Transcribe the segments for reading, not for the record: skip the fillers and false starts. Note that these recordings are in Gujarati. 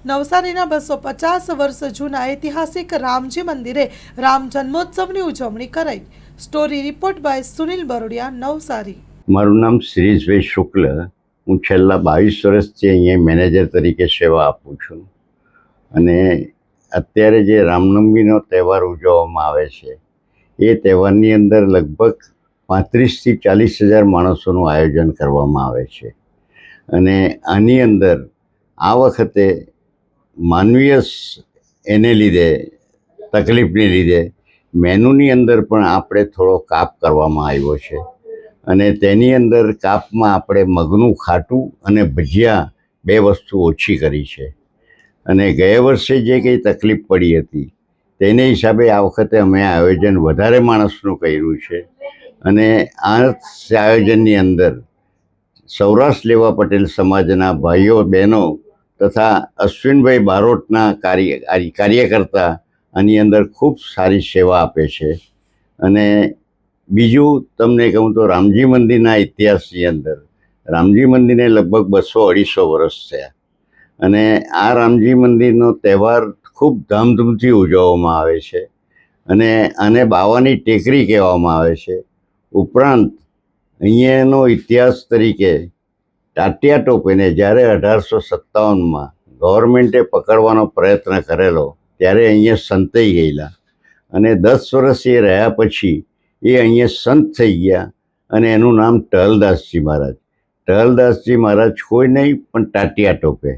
નવસારીના 250 વર્ષ જૂના ઐતિહાસિક રામજી મંદિરે રામ જન્મોત્સવની ઉજવણી કરાઈ। Story report by Sunil Barodia, Navsari. મારું નામ શિરીષભાઈ શુક્લ। હું છેલ્લા 22 વર્ષથી અહીંયા મેનેજર તરીકે સેવા આપું છું અને અત્યારે જે રામનવમીનો તહેવાર ઉજવવામાં આવે છે એ તહેવારની અંદર લગભગ 35થી 40 હજાર માણસોનું આયોજન કરવામાં આવે છે અને આની અંદર આ વખતે માનવીય એને લીધે તકલીફને લીધે મેનુની અંદર પણ આપણે થોડો કાપ કરવામાં આવ્યો છે અને તેની અંદર કાપમાં આપણે મગનું ખાટું અને ભજીયા 2 વસ્તુ ઓછી કરી છે અને ગયા વર્ષે જે કંઈ તકલીફ પડી હતી તેને હિસાબે આ વખતે અમે આયોજન વધારે માણસનું કર્યું છે અને આ આયોજનની અંદર સૌરાષ્ટ્ર લેવા પટેલ સમાજના ભાઈઓ બહેનો તથા અશ્વિનભાઈ બારોટના કાર્યકર્તા આની અંદર ખૂબ સારી સેવા આપે છે। અને બીજું તમને કહું તો રામજી મંદિરના ઇતિહાસની અંદર રામજી મંદિરને લગભગ 200-250 વર્ષ થયા અને આ રામજી મંદિરનો તહેવાર ખૂબ ધામધૂમથી ઉજવવામાં આવે છે અને આને બાવાની ટેકરી કહેવામાં આવે છે। ઉપરાંત અહીંયાનો ઇતિહાસ તરીકે ટાટિયા ટોપીને જ્યારે 1857માં ગવર્મેન્ટે પકડવાનો પ્રયત્ન કરેલો ત્યારે અહીંયા સંતાઈ ગયેલા અને 10 વર્ષ એ રહ્યા પછી એ અહીંયા સંત થઈ ગયા અને એનું નામ ટહલદાસજી મહારાજ। ટહલદાસજી મહારાજ કોઈ નહીં પણ ટાટિયા ટોપે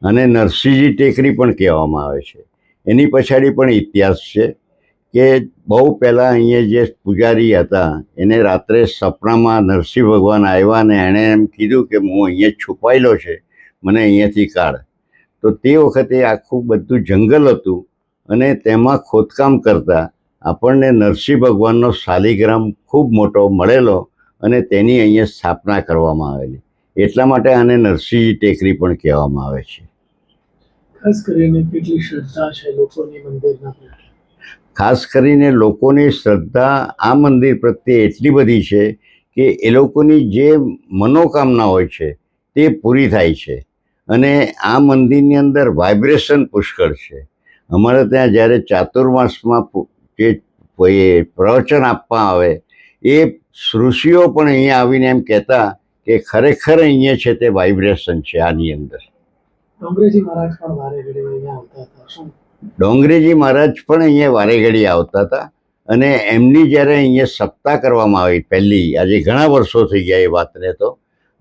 અને નરસિંહજી ટેકરી પણ કહેવામાં આવે છે। એની પછાડી પણ ઇતિહાસ છે કે બહુ પહેલાં અહીંયા જે પૂજારી હતા એને રાત્રે સપનામાં નરસિંહ ભગવાન આવ્યા અને એણે એમ કીધું કે હું અહીંયા છુપાયેલો છે, મને અહીંયાથી કાઢ। તો તે વખતે આખું બધું જંગલ હતું અને તેમાં ખોદકામ કરતાં આપણને નરસિંહ ભગવાનનો શાલિગ્રામ ખૂબ મોટો મળેલો અને તેની અહીંયા સ્થાપના કરવામાં આવેલી, એટલા માટે આને નરસિંહજી ટેકરી પણ કહેવામાં આવે છે। ખાસ કરીને કેટલી શ્રદ્ધા છે લોકોની મંદિરના પ્રત્યે? ખાસ કરીને લોકોની શ્રદ્ધા આ મંદિર પ્રત્યે એટલી બધી છે કે એ લોકોની જે મનોકામના હોય છે તે પૂરી થાય છે અને આ મંદિરની અંદર વાઇબ્રેશન પુષ્કળ છે। અમારે ત્યાં જ્યારે ચાતુર્માસમાં જે પ્રવચન આપવા આવે એ ઋષિઓ પણ અહીંયા આવીને એમ કહેતા કે ખરેખર અહીંયા છે તે વાઇબ્રેશન છે આની અંદર। ડોંગરેજી મહારાજ પણ વારે ઘડીએ અહીંયા આવતા હતા, શું? ડોંગરેજી મહારાજ પણ અહીંયા વારે ઘડી આવતા હતા અને એમની જ્યારે અહીંયા સપ્તાહ કરવામાં આવી પહેલી, આજે ઘણા વર્ષો થઈ ગયા એ વાતને તો,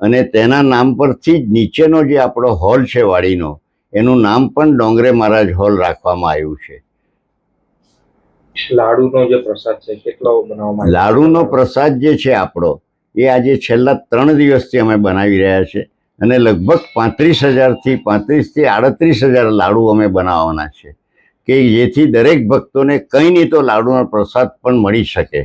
અને તેના નામ પરથી જ નીચેનો જે આપણો હોલ છે વાડીનો એનું નામ પણ ડોંગરે મહારાજ હોલ રાખવામાં આવ્યું છે। લાડુનો જે પ્રસાદ છે કેટલો બનાવવામાં? લાડુનો પ્રસાદ જે છે આપણો એ આજે છેલ્લા 3 દિવસથી અમે બનાવી રહ્યા છે અને લગભગ 35,000થી 38,000 લાડુ અમે બનાવવાના છે કે જેથી દરેક ભક્તોને કંઈ નહીં તો લાડુનો પ્રસાદ પણ મળી શકે।